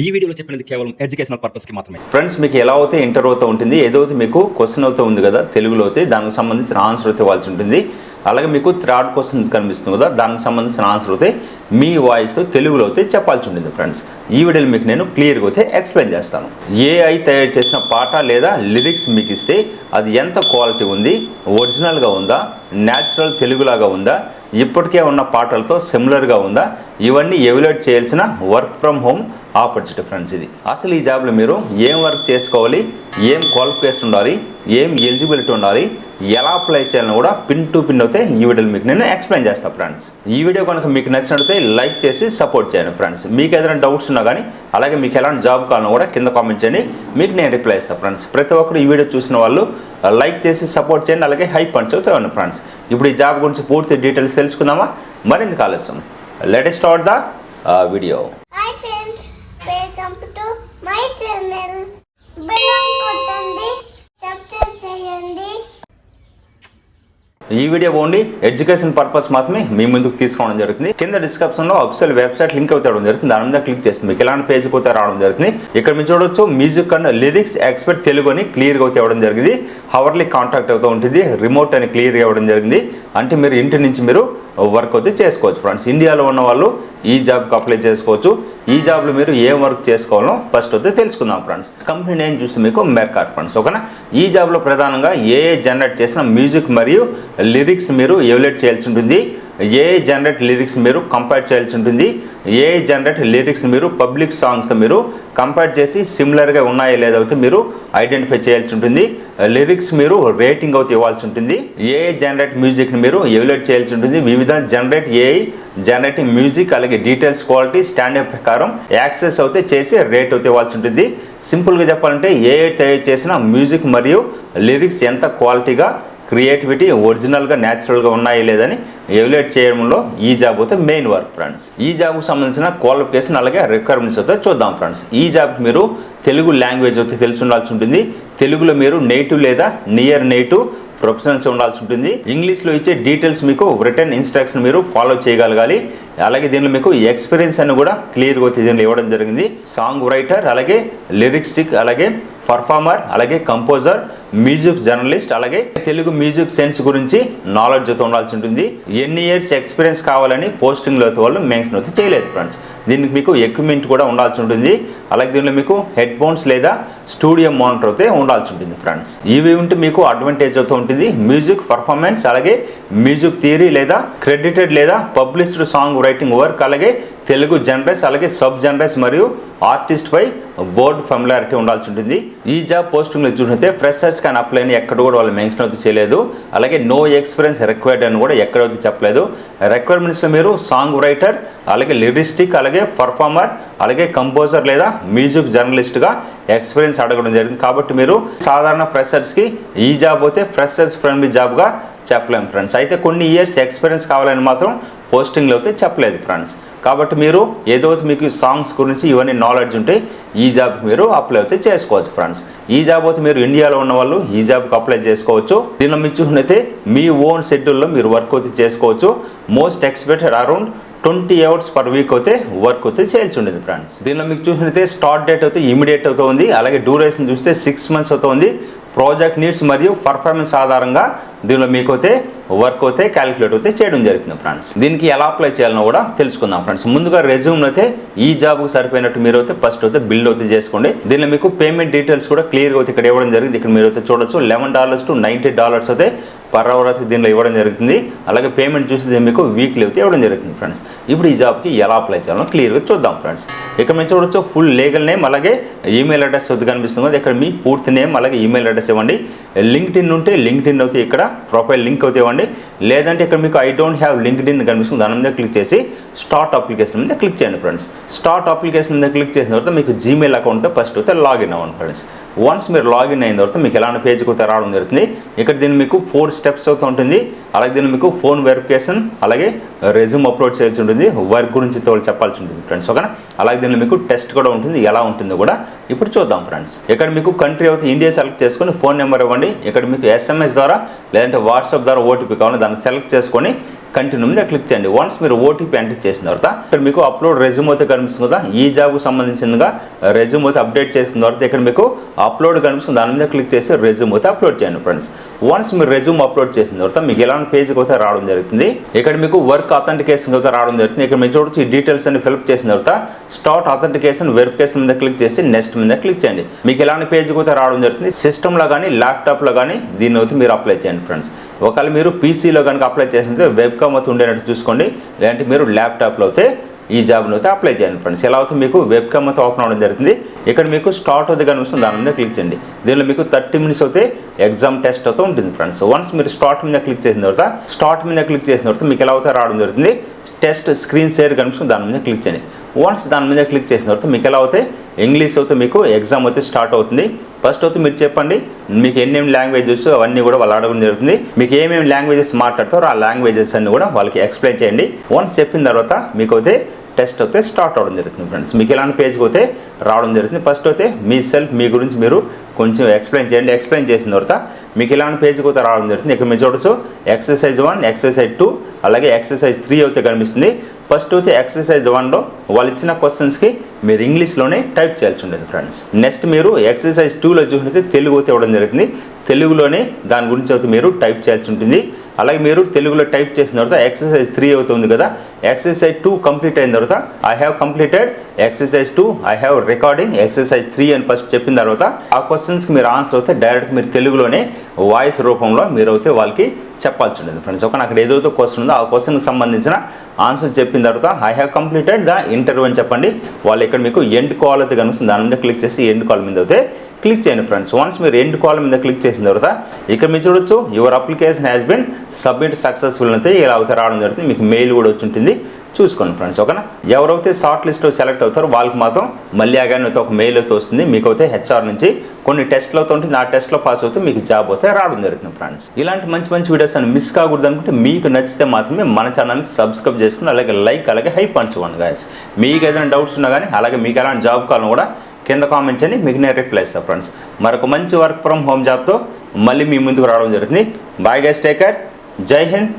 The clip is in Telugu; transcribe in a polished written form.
ఈ వీడియోలో చెప్పినది కేవలం ఎడ్యుకేషనల్ పర్పస్ కి మాత్రమే. ఫ్రెండ్స్, మీకు ఎలా అయితే ఇంటర్ అవుతూ ఉంటుంది, ఏదైతే మీకు క్వశ్చన్ అవుతూ ఉంది కదా తెలుగులో అయితే దానికి సంబంధించిన ఆన్సర్ అయితే ఇవ్వాల్సి ఉంటుంది. అలాగే మీకు థర్డ్ క్వశ్చన్స్ కనిపిస్తుంది కదా, దానికి సంబంధించిన ఆన్సర్ అయితే మీ వాయిస్తో తెలుగులో అయితే చెప్పాల్సి ఉంటుంది. ఫ్రెండ్స్, ఈ వీడియోలో మీకు నేను క్లియర్గా అయితే ఎక్స్ప్లెయిన్ చేస్తాను. ఏఐ తయారు చేసిన పాట లేదా లిరిక్స్ మీకు ఇస్తే అది ఎంత క్వాలిటీ ఉంది, ఒరిజినల్గా ఉందా, న్యాచురల్ తెలుగులాగా ఉందా, ఇప్పటికే ఉన్న పాటలతో సిమిలర్గా ఉందా, ఇవన్నీ ఎవాల్యుయేట్ చేయాల్సిన work from home opportunity. Friends, ఇది అసలు ఈ జాబ్లో మీరు ఏం వర్క్ చేసుకోవాలి, ఏం క్వాలిఫికేషన్ ఉండాలి, ఏం ఎలిజిబిలిటీ ఉండాలి, ఎలా అప్లై చేయాలని కూడా పిన్ టు పిన్ అయితే ఈ వీడియోలో మీకు నేను ఎక్స్ప్లెయిన్ చేస్తాను. ఫ్రెండ్స్, ఈ వీడియో కనుక మీకు నచ్చినట్లయితే లైక్ చేసి సపోర్ట్ చేయండి. ఫ్రెండ్స్, మీకు ఏదైనా డౌట్స్ ఉన్నా కానీ అలాగే మీకు ఎలాంటి జాబ్ కావాలన్నా కూడా కింద కామెంట్ చేయండి, మీకు నేను రిప్లై ఇస్తాను. ఫ్రెండ్స్, ప్రతి ఒక్కరు ఈ వీడియో చూసిన వాళ్ళు లైక్ చేసి సపోర్ట్ చేయండి, అలాగే హైప్ పంచ్ అవుతాయి. ఫ్రెండ్స్, ఇప్పుడు ఈ జాబ్ గురించి పూర్తి డీటెయిల్స్ తెలుసుకుందామా? మరింత ఆలస్యం, let us start the video. Hi friends, welcome to my channel. Bell కొట్టండి, సబ్స్క్రైబ్ చేయండి. ఈ వీడియో ఓన్లీ ఎడ్యుకేషన్ పర్పస్ మాత్రమే మీ ముందుకు తీసుకోవడం జరుగుతుంది. కింద డిస్క్రిప్షన్ లో అఫీషియల్ వెబ్సైట్ లింక్ అయితే రావడం జరుగుతుంది. దాని మీద క్లిక్ చేస్తుంది మీకు ఎలాంటి పేజ్ అయితే రావడం జరుగుతుంది. ఇక్కడ మీరు చూడొచ్చు music and lyrics expert Telugu అని క్లియర్గా అయితే ఇవ్వడం జరిగింది. హవర్లీ కాంటాక్ట్ అవుతూ ఉంటుంది, రిమోట్ అని క్లియర్గా ఇవ్వడం జరిగింది. అంటే మీరు ఇంటి నుంచి మీరు వర్క్ అయితే చేసుకోవచ్చు. ఫ్రెండ్స్, ఇండియాలో ఉన్న వాళ్ళు ఈ జాబ్కి అప్లై చేసుకోవచ్చు. ఈ జాబ్లో మీరు ఏం వర్క్ చేసుకోవాలో ఫస్ట్ అయితే తెలుసుకుందాం. ఫ్రెండ్స్, కంపెనీ నేమ్ చూస్తే మీకు మెర్కార్. ఫ్రెండ్స్, ఓకేనా? ఈ జాబ్లో ప్రధానంగా ఏఐ జనరేట్ చేసిన మ్యూజిక్ మరియు లిరిక్స్ మీరు ఎవాల్యుయేట్ చేయాల్సి ఉంటుంది. ఏఐ జనరేట్ లిరిక్స్ మీరు కంపేర్ చేయాల్సి ఉంటుంది. ఏఐ జనరేట్ లిరిక్స్ మీరు పబ్లిక్ సాంగ్స్తో మీరు కంపేర్ చేసి సిమిలర్గా ఉన్నాయా లేదా అయితే మీరు ఐడెంటిఫై చేయాల్సి ఉంటుంది. లిరిక్స్ మీరు రేటింగ్ అయితే ఇవ్వాల్సి ఉంటుంది. ఏఐ జనరేట్ మ్యూజిక్ని మీరు ఎవాల్యుయేట్ చేయాల్సి ఉంటుంది. వివిధ జనరేట్ ఏఐ జనరేటింగ్ మ్యూజిక్ అలాగే డీటెయిల్స్ క్వాలిటీ స్టాండర్డ్ ప్రకారం యాక్సెస్ అయితే చేసి రేట్ అయితే ఇవ్వాల్సి ఉంటుంది. సింపుల్గా చెప్పాలంటే ఏఐ తయారు చేసిన మ్యూజిక్ మరియు లిరిక్స్ ఎంత క్వాలిటీగా, క్రియేటివిటీ ఒరిజినల్గా న్యాచురల్గా ఉన్నాయి లేదని ఎవాల్యుయేట్ చేయడంలో ఈ జాబ్ అయితే మెయిన్ వర్క్. ఫ్రెండ్స్, ఈ జాబ్కి సంబంధించిన క్వాలిఫికేషన్ అలాగే రిక్వైర్మెంట్స్ అయితే చూద్దాం. ఫ్రెండ్స్, ఈ జాబ్కి మీరు తెలుగు లాంగ్వేజ్ అయితే తెలిసి ఉండాల్సి ఉంటుంది. తెలుగులో మీరు నేటివ్ లేదా నియర్ నేటివ్ ప్రొఫెషనల్స్ ఉండాల్సి ఉంటుంది. ఇంగ్లీష్లో ఇచ్చే డీటెయిల్స్ మీకు రిటర్న్ ఇన్స్ట్రక్షన్ మీరు ఫాలో చేయగలగాలి. అలాగే దీనిలో మీకు ఎక్స్పీరియన్స్ అని కూడా క్లియర్గా దీనిలో ఇవ్వడం జరిగింది. సాంగ్ రైటర్, అలాగే లిరిక్స్టిక్, అలాగే పర్ఫార్మర్, అలాగే కంపోజర్, మ్యూజిక్ జర్నలిస్ట్, అలాగే తెలుగు మ్యూజిక్ సెన్స్ గురించి నాలెడ్జ్ అయితే ఉండాల్సి ఉంటుంది. ఎన్ని ఇయర్స్ ఎక్స్పీరియన్స్ కావాలని పోస్టింగ్లో అయితే వాళ్ళు మెన్షన్ అయితే చేయలేదు. ఫ్రెండ్స్, దీనికి మీకు ఎక్విప్మెంట్ కూడా ఉండాల్సి ఉంటుంది. అలాగే దీనిలో మీకు హెడ్ ఫోన్స్ లేదా స్టూడియో మానిటర్ అయితే ఉండాల్సి ఉంటుంది. ఫ్రెండ్స్, ఇవి ఉంటే మీకు అడ్వాంటేజ్ అవుతూ ఉంటుంది. మ్యూజిక్ పర్ఫార్మెన్స్, అలాగే మ్యూజిక్ థియరీ లేదా క్రెడిటెడ్ లేదా పబ్లిష్డ్ సాంగ్ రైటింగ్ వర్క్, అలాగే తెలుగు జనరల్స్, అలాగే సబ్ జనరల్స్ మరియు ఆర్టిస్ట్ పై బోర్డ్ ఫెమిలారిటీ ఉండాల్సి ఉంటుంది. ఈ జాబ్ పోస్టింగ్లో చూసినట్టే ఫ్రెషర్స్ కానీ అప్లై అని ఎక్కడ కూడా వాళ్ళు మెన్షన్ అయితే చేయలేదు. అలాగే నో ఎక్స్పీరియన్స్ రిక్వైర్డ్ అని కూడా ఎక్కడైతే చెప్పలేదు. రిక్వైర్మెంట్స్లో మీరు సాంగ్ రైటర్, అలాగే లిరిస్టిక్, అలాగే పర్ఫార్మర్, అలాగే కంపోజర్ లేదా మ్యూజిక్ జర్నలిస్ట్గా ఎక్స్పీరియన్స్ అడగడం జరిగింది. కాబట్టి మీరు సాధారణ ఫ్రెషర్స్కి ఈ జాబ్ అయితే ఫ్రెషర్స్ ఫ్రెండ్లీ జాబ్గా చెప్పలేము. ఫ్రెండ్స్, అయితే కొన్ని ఇయర్స్ ఎక్స్పీరియన్స్ కావాలని మాత్రం పోస్టింగ్లో అయితే చెప్పలేదు. ఫ్రెండ్స్, కాబట్టి మీరు ఏదో మీకు సాంగ్స్ గురించి ఇవన్నీ నాలెడ్జ్ ఉంటే ఈ జాబ్కి మీరు అప్లై అయితే చేసుకోవచ్చు. ఫ్రెండ్స్, ఈ జాబ్ అయితే మీరు ఇండియాలో ఉన్న వాళ్ళు ఈ జాబ్కి అప్లై చేసుకోవచ్చు. దీనిలో మీరు చూసినట్లయితే మీ ఓన్ షెడ్యూల్లో మీరు వర్క్ అయితే చేసుకోవచ్చు. Most expected around 20 hours per week అయితే వర్క్ అయితే చేయాల్సి ఉండేది. ఫ్రెండ్స్, దీనిలో మీకు చూసినట్లయితే స్టార్ట్ డేట్ అయితే ఇమీడియట్ అవుతుంది. అలాగే డ్యూరేషన్ చూస్తే 6 months అవుతుంది. ప్రాజెక్ట్ నీడ్స్ మరియు పర్ఫార్మెన్స్ ఆధారంగా దీనిలో మీకు అయితే వర్క్ అయితే క్యాలిక్యులేట్ అయితే చేయడం జరుగుతుంది. ఫ్రెండ్స్, దీనికి ఎలా అప్లై చేయాలనో కూడా తెలుసుకుందాం. ఫ్రెండ్స్, ముందుగా రెజ్యూమ్ అయితే ఈ జాబ్కు సరిపోయినట్టు మీరు అయితే ఫస్ట్ అయితే బిల్డ్ అయితే చేసుకోండి. దీనిలో మీకు పేమెంట్ డీటెయిల్స్ కూడా క్లియర్గా అయితే ఇక్కడ ఇవ్వడం జరిగింది. ఇక్కడ మీరు అయితే చూడొచ్చు $11 to $90 అయితే పర్ అవర్ అయితే దీనిలో ఇవ్వడం జరుగుతుంది. అలాగే పేమెంట్ చూసి మీకు వీక్లీ అయితే ఇవ్వడం జరుగుతుంది. ఫ్రెండ్స్, ఇప్పుడు ఈ జాబ్కి ఎలా అప్లై చేయాలో క్లియర్గా చూద్దాం. ఫ్రెండ్స్, ఇక్కడ మీరు చూడొచ్చు ఫుల్ లీగల్ నేమ్, అలాగే ఈమెయిల్ అడ్రస్ అయితే కనిపిస్తుంది కదా. ఇక్కడ మీ పూర్తి నేమ్ అలాగే ఈమెయిల్ అడ్రస్ ఇవ్వండి. లింక్డ్ఇన్ ఉంటే లింక్డ్ఇన్ అయితే ఇక్కడ ప్రొఫైల్ లింక్ అయితే ఇవ్వండి. లేదంటే ఇక్కడ మీకు ఐ డోంట్ హ్యావ్ లింక్డ్ఇన్ కనిపిస్తుంది, దాని మీద క్లిక్ చేసి స్టార్ట్ అప్లికేషన్ మీద క్లిక్ చేయండి. ఫ్రెండ్స్, స్టార్ట్ అప్లికేషన్ మీద క్లిక్ చేసిన తర్వాత మీకు జీమెయిల్ అకౌంట్తో ఫస్ట్ అయితే లాగిన్ అవ్వండి. ఫ్రెండ్స్, వన్స్ మీరు లాగిన్ అయిన తర్వాత మీకు ఎలాంటి పేజ్కి అయితే రావడం జరుగుతుంది. ఇక్కడ దీన్ని మీకు 4 steps అవుతూ ఉంటుంది. అలాగే దీన్ని మీకు ఫోన్ వెరిఫికేషన్, అలాగే రెజ్యూమ్ అప్లోడ్ చేయాల్సి ఉంటుంది, వర్క్ గురించి చెప్పాల్సి ఉంటుంది. ఫ్రెండ్స్, ఓకేనా? అలాగే దీనిలో మీకు టెస్ట్ కూడా ఉంటుంది, ఎలా ఉంటుందో కూడా ఇప్పుడు చూద్దాం. ఫ్రెండ్స్, ఇక్కడ మీకు కంట్రీ అయితే ఇండియా సెలెక్ట్ చేసుకొని ఫోన్ నెంబర్ ఇవ్వండి. ఇక్కడ మీకు SMS ద్వారా లేదంటే వాట్సాప్ ద్వారా ఓటీపీ కావాలి, దాన్ని సెలెక్ట్ చేసుకొని కంటిన్యూ మీద క్లిక్ చేయండి. వన్స్ మీరు ఓటీపీ ఎంటర్ చేసిన తర్వాత ఇక్కడ మీకు అప్లోడ్ రెజ్యూమ్ అయితే కనిపిస్తుంది కదా, ఈ జాబ్కు సంబంధించిందిగా రెజ్యూమ్ అయితే అప్డేట్ చేసిన తర్వాత ఇక్కడ మీకు అప్లోడ్ కనిపిస్తుంది, దాని మీద క్లిక్ చేసి రెజ్యూమ్ అయితే అప్లోడ్ చేయండి ఫ్రెండ్స్. వన్స్ మీరు రెజ్యూమ్ అప్లోడ్ చేసిన తర్వాత మీకు ఎలాంటి పేజ్కి అయితే రావడం జరుగుతుంది. ఇక్కడ మీకు వర్క్ అథెంటికేషన్ అయితే రావడం జరుగుతుంది. ఇక్కడ మీరు చూడొచ్చు ఈ డీటెయిల్స్ అన్ని ఫిల్అప్ చేసిన తర్వాత స్టార్ట్ అథెంటికేషన్ వెరిఫికేషన్ మీద క్లిక్ చేసి నెక్స్ట్ మీద క్లిక్ చేయండి. మీకు ఎలాంటి పేజ్కి అయితే రావడం జరుగుతుంది. సిస్టంలో కానీ ల్యాప్టాప్లో కానీ దీన్ని అయితే మీరు అప్లై చేయండి ఫ్రెండ్స్. ఒకవేళ మీరు పీసీలో కనుక అప్లై చేసినట్టు వెబ్కామ్ అయితే ఉండేటట్టు చూసుకోండి, లేదంటే మీరు ల్యాప్టాప్లో అయితే ఈ జాబ్ను అయితే అప్లై చేయండి ఫ్రెండ్స్. ఎలా అయితే మీకు వెబ్కామ్ అయితే ఓపెన్ అవ్వడం జరుగుతుంది. ఇక్కడ మీకు స్టార్ట్ అయితే కనిపిస్తుంది, దాని మీద క్లిక్ చేయండి. దీనిలో మీకు 30 మినిట్స్ అయితే ఎగ్జామ్ టెస్ట్ అయితే ఉంటుంది ఫ్రెండ్స్. వన్స్ మీరు స్టార్ట్ మీద క్లిక్ చేసిన తర్వాత మీకు ఎలా అయితే రావడం జరుగుతుంది. టెస్ట్ స్క్రీన్ షేర్ కనిపిస్తుంది, దాని మీద క్లిక్ చేయండి. వన్స్ దాని మీద క్లిక్ చేసిన తర్వాత మీకు ఎలా అవుతాయి ఇంగ్లీష్ అయితే మీకు ఎగ్జామ్ అయితే స్టార్ట్ అవుతుంది. ఫస్ట్ అయితే మీరు చెప్పండి మీకు ఎన్నేమి లాంగ్వేజెస్ అవన్నీ కూడా వాళ్ళు అడగడం జరుగుతుంది. మీకు ఏమేమి లాంగ్వేజెస్ మాట్లాడతారో ఆ లాంగ్వేజెస్ అన్ని కూడా వాళ్ళకి ఎక్స్ప్లెయిన్ చేయండి. వన్స్ చెప్పిన తర్వాత మీకు అయితే టెస్ట్ అయితే స్టార్ట్ అవ్వడం జరుగుతుంది ఫ్రెండ్స్. మీకు ఎలాంటి పేజ్కి అయితే రావడం జరుగుతుంది. ఫస్ట్ అయితే మీ గురించి మీరు కొంచెం ఎక్స్ప్లెయిన్ చేయండి. ఎక్స్ప్లెయిన్ చేసిన తర్వాత మీకు ఇలాంటి పేజ్కి అయితే రావడం జరుగుతుంది. ఇక్కడ మీరు చూడొచ్చు ఎక్సర్సైజ్ 1, ఎక్సర్సైజ్ 2 అలాగే ఎక్సర్సైజ్ 3 అయితే కనిపిస్తుంది. ఫస్ట్ అయితే ఎక్సర్సైజ్ 1లో వాళ్ళు ఇచ్చిన క్వశ్చన్స్కి మీరు ఇంగ్లీష్లోనే టైప్ చేయాల్సి ఉంటుంది ఫ్రెండ్స్. నెక్స్ట్ మీరు ఎక్సర్సైజ్ 2లో చూసినట్లయితే తెలుగు అయితే ఇవ్వడం జరుగుతుంది. తెలుగులోనే దాని గురించి అయితే మీరు టైప్ చేయాల్సి ఉంటుంది. అలాగే మీరు తెలుగులో టైప్ చేసిన తర్వాత ఎక్సర్సైజ్ 3 అవుతుంది కదా, ఎక్సర్సైజ్ 2 కంప్లీట్ అయిన తర్వాత I have completed exercise 2, I have recording exercise 3 అని ఫస్ట్ చెప్పిన తర్వాత ఆ క్వశ్చన్స్కి మీరు ఆన్సర్ అయితే డైరెక్ట్ మీరు తెలుగులోనే వాయిస్ రూపంలో మీరు అయితే వాళ్ళకి చెప్పాల్సి ఉంటుంది ఫ్రెండ్స్. ఒక అక్కడ ఏదైతే క్వశ్చన్ ఉందో ఆ క్వశ్చన్కి సంబంధించిన ఆన్సర్ చెప్పిన తర్వాత I have completed the interview అని చెప్పండి. వాళ్ళు ఇక్కడ మీకు ఎండ్ కాల్ అయితే కనిపిస్తుంది, దాని మీద క్లిక్ చేసి ఎండ్ కాల్ మీద అయితే క్లిక్ చేయండి ఫ్రెండ్స్. వన్స్ మీరు ఎండ్ కాల్ మీద క్లిక్ చేసిన తర్వాత ఇక్కడ మీరు చూడొచ్చు your application has been submit successful అయితే ఇలా అయితే రావడం జరుగుతుంది. మీకు మెయిల్ కూడా వచ్చి ఉంటుంది, చూసుకోండి ఫ్రెండ్స్. ఓకేనా, ఎవరైతే షార్ట్ లిస్ట్లో సెలెక్ట్ అవుతారో వాళ్ళకి మాత్రం మళ్ళీ అగానే అయితే ఒక మెయిల్ అయితే వస్తుంది. మీకు అయితే హెచ్ఆర్ నుంచి కొన్ని టెస్ట్లు అయితే ఉంటుంది, ఆ టెస్ట్లో పాస్ అవుతే మీకు జాబ్ అయితే రావడం జరుగుతుంది ఫ్రెండ్స్. ఇలాంటి మంచి మంచి వీడియోస్ అని మిస్ కాకూడదు అనుకుంటే మీకు నచ్చితే మాత్రమే మన ఛానల్ని సబ్స్క్రైబ్ చేసుకుని అలాగే లైక్ అలాగే హైప్ పంచుకోండి గాయస్. మీకు ఏదైనా డౌట్స్ ఉన్నా కానీ అలాగే మీకు ఎలాంటి జాబ్ కావాలని కూడా కింద కామెంట్ చేయండి, మీకు నేను రిప్లై ఇస్తాను ఫ్రెండ్స్. మరొక మంచి వర్క్ ఫ్రమ్ హోమ్ జాబ్తో మళ్ళీ మీ ముందుకు రావడం జరుగుతుంది. బాయ్ గైస్, టేక్ కేర్, జై హింద్.